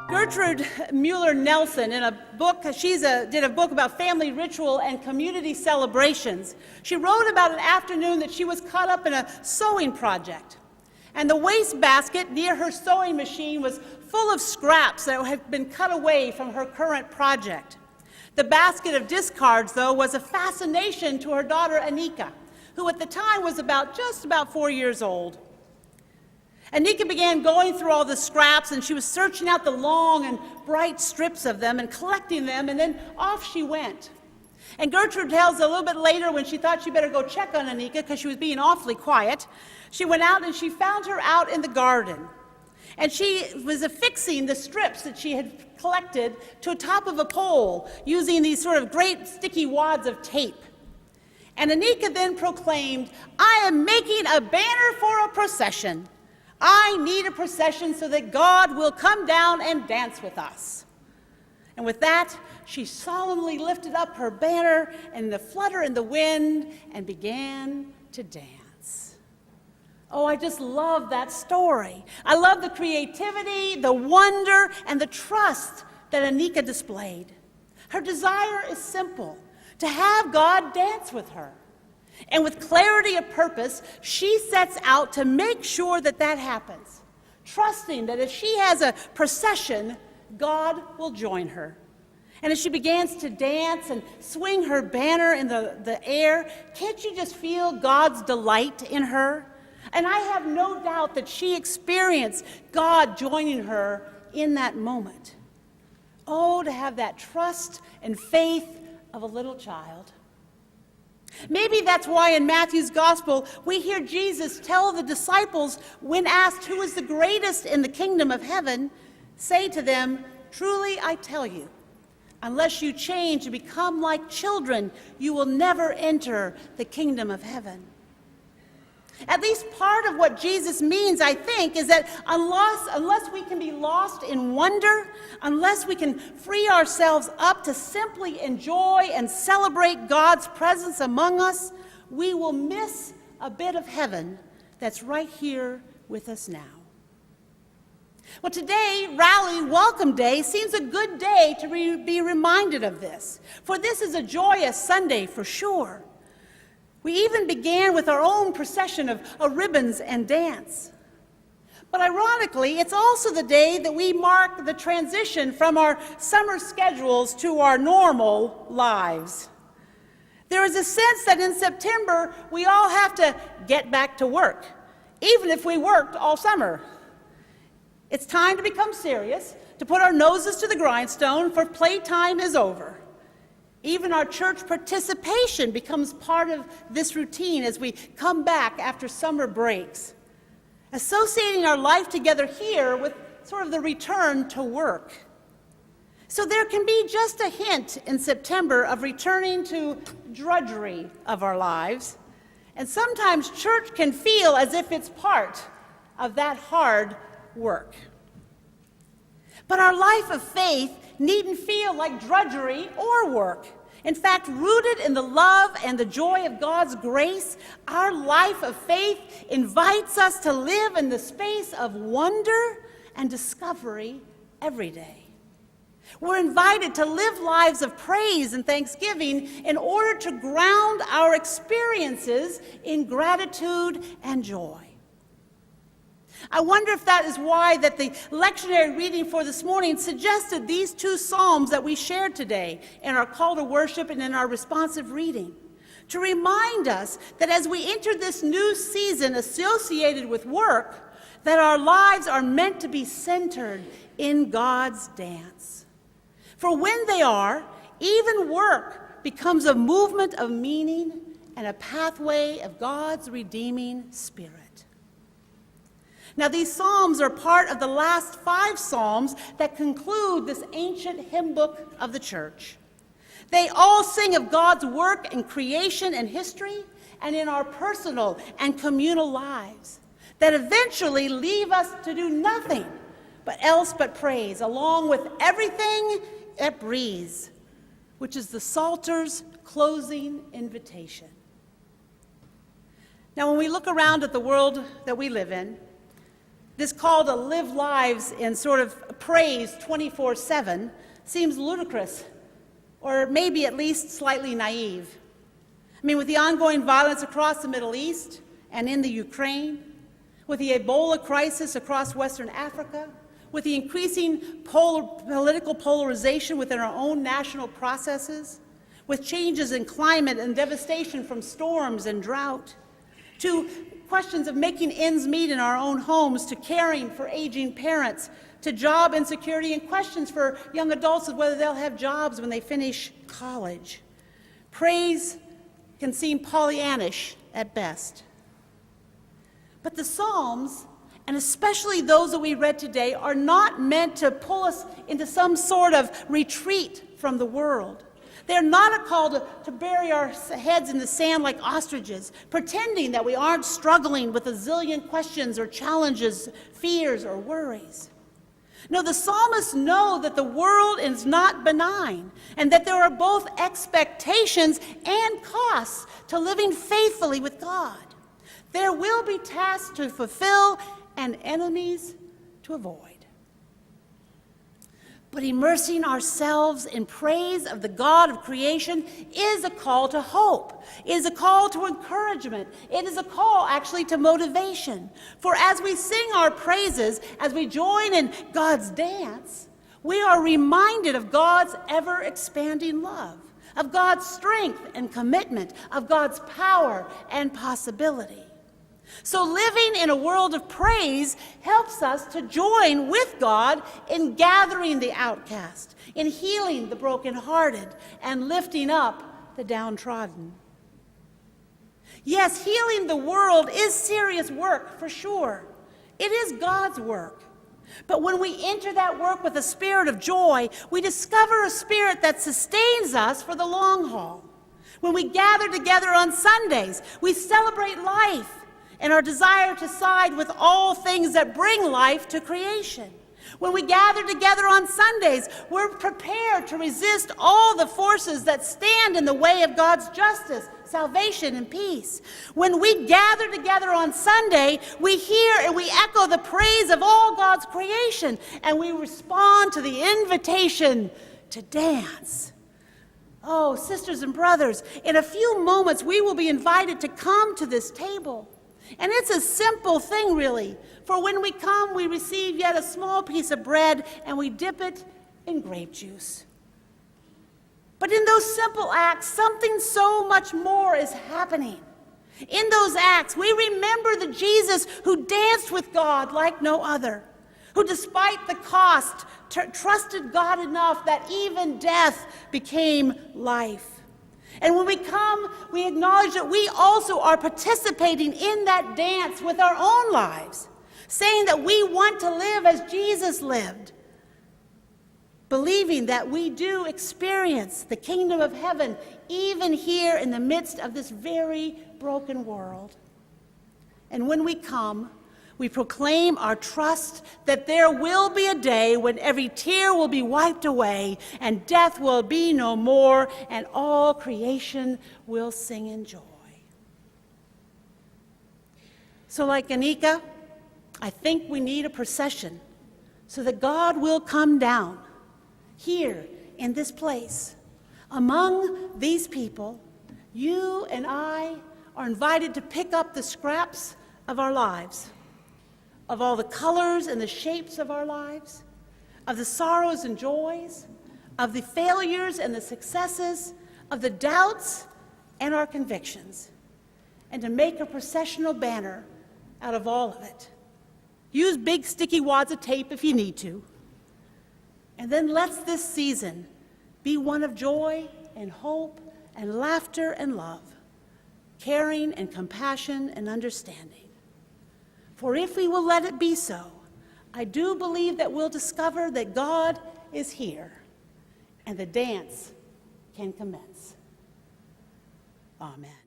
Gertrude Mueller-Nelson, in a book, did a book about family ritual and community celebrations. She wrote about an afternoon that she was caught up in a sewing project. And the wastebasket near her sewing machine was full of scraps that had been cut away from her current project. The basket of discards, though, was a fascination to her daughter, Anika, who at the time was just about 4 years old. Anika began going through all the scraps, and she was searching out the long and bright strips of them and collecting them, and then off she went. And Gertrude tells a little bit later, when she thought she better go check on Anika because she was being awfully quiet, she went out and she found her out in the garden. And she was affixing the strips that she had collected to the top of a pole using these sort of great sticky wads of tape. And Anika then proclaimed, "I am making a banner for a procession. I need a procession so that God will come down and dance with us." And with that, she solemnly lifted up her banner in the flutter in the wind and began to dance. Oh, I just love that story. I love the creativity, the wonder, and the trust that Anika displayed. Her desire is simple, to have God dance with her. And with clarity of purpose, she sets out to make sure that that happens, trusting that if she has a procession, God will join her. And as she begins to dance and swing her banner in the air, can't you just feel God's delight in her? And I have no doubt that she experienced God joining her in that moment. Oh, to have that trust and faith of a little child. Maybe that's why in Matthew's gospel we hear Jesus tell the disciples, when asked who is the greatest in the kingdom of heaven, say to them, "Truly I tell you, unless you change and become like children, you will never enter the kingdom of heaven." At least part of what Jesus means, I think, is that unless we can be lost in wonder, unless we can free ourselves up to simply enjoy and celebrate God's presence among us, we will miss a bit of heaven that's right here with us now. Well, today, Rally Welcome Day, seems a good day to be reminded of this, for this is a joyous Sunday for sure. We even began with our own procession of ribbons and dance. But ironically, it's also the day that we mark the transition from our summer schedules to our normal lives. There is a sense that in September, we all have to get back to work, even if we worked all summer. It's time to become serious, to put our noses to the grindstone, for playtime is over. Even our church participation becomes part of this routine as we come back after summer breaks, associating our life together here with sort of the return to work. So there can be just a hint in September of returning to drudgery of our lives, and sometimes church can feel as if it's part of that hard work. But our life of faith needn't feel like drudgery or work. In fact, rooted in the love and the joy of God's grace, our life of faith invites us to live in the space of wonder and discovery every day. We're invited to live lives of praise and thanksgiving in order to ground our experiences in gratitude and joy. I wonder if that is why that the lectionary reading for this morning suggested these two psalms that we shared today in our call to worship and in our responsive reading, to remind us that as we enter this new season associated with work, that our lives are meant to be centered in God's dance. For when they are, even work becomes a movement of meaning and a pathway of God's redeeming spirit. Now, these psalms are part of the last 5 psalms that conclude this ancient hymn book of the church. They all sing of God's work in creation and history and in our personal and communal lives that eventually leave us to do nothing but praise, along with everything that breathes, which is the Psalter's closing invitation. Now, when we look around at the world that we live in, this call to live lives in sort of praise 24/7 seems ludicrous, or maybe at least slightly naive. I mean, with the ongoing violence across the Middle East and in the Ukraine, with the Ebola crisis across Western Africa, with the increasing political polarization within our own national processes, with changes in climate and devastation from storms and drought, to questions of making ends meet in our own homes, to caring for aging parents, to job insecurity and questions for young adults of whether they'll have jobs when they finish college. Praise can seem Pollyannish at best. But the Psalms, and especially those that we read today, are not meant to pull us into some sort of retreat from the world. They're not a call to bury our heads in the sand like ostriches, pretending that we aren't struggling with a zillion questions or challenges, fears or worries. No, the psalmists know that the world is not benign and that there are both expectations and costs to living faithfully with God. There will be tasks to fulfill and enemies to avoid. But immersing ourselves in praise of the God of creation is a call to hope, is a call to encouragement. It is a call actually to motivation. For as we sing our praises, as we join in God's dance, we are reminded of God's ever-expanding love, of God's strength and commitment, of God's power and possibility. So living in a world of praise helps us to join with God in gathering the outcast, in healing the brokenhearted, and lifting up the downtrodden. Yes, healing the world is serious work, for sure. It is God's work. But when we enter that work with a spirit of joy, we discover a spirit that sustains us for the long haul. When we gather together on Sundays, we celebrate life and our desire to side with all things that bring life to creation. When we gather together on Sundays, we're prepared to resist all the forces that stand in the way of God's justice, salvation, and peace. When we gather together on Sunday, we hear and we echo the praise of all God's creation, and we respond to the invitation to dance. Oh, sisters and brothers, in a few moments we will be invited to come to this table. And it's a simple thing, really. For when we come, we receive yet a small piece of bread, and we dip it in grape juice. But in those simple acts, something so much more is happening. In those acts, we remember the Jesus who danced with God like no other, who despite the cost, trusted God enough that even death became life. And when we come, we acknowledge that we also are participating in that dance with our own lives, saying that we want to live as Jesus lived, believing that we do experience the kingdom of heaven even here in the midst of this very broken world. And when we come, we proclaim our trust that there will be a day when every tear will be wiped away and death will be no more and all creation will sing in joy. So like Anika, I think we need a procession so that God will come down here in this place. Among these people, you and I are invited to pick up the scraps of our lives, of all the colors and the shapes of our lives, of the sorrows and joys, of the failures and the successes, of the doubts and our convictions, and to make a processional banner out of all of it. Use big sticky wads of tape if you need to. And then let's this season be one of joy and hope and laughter and love, caring and compassion and understanding. For if we will let it be so, I do believe that we'll discover that God is here and the dance can commence. Amen.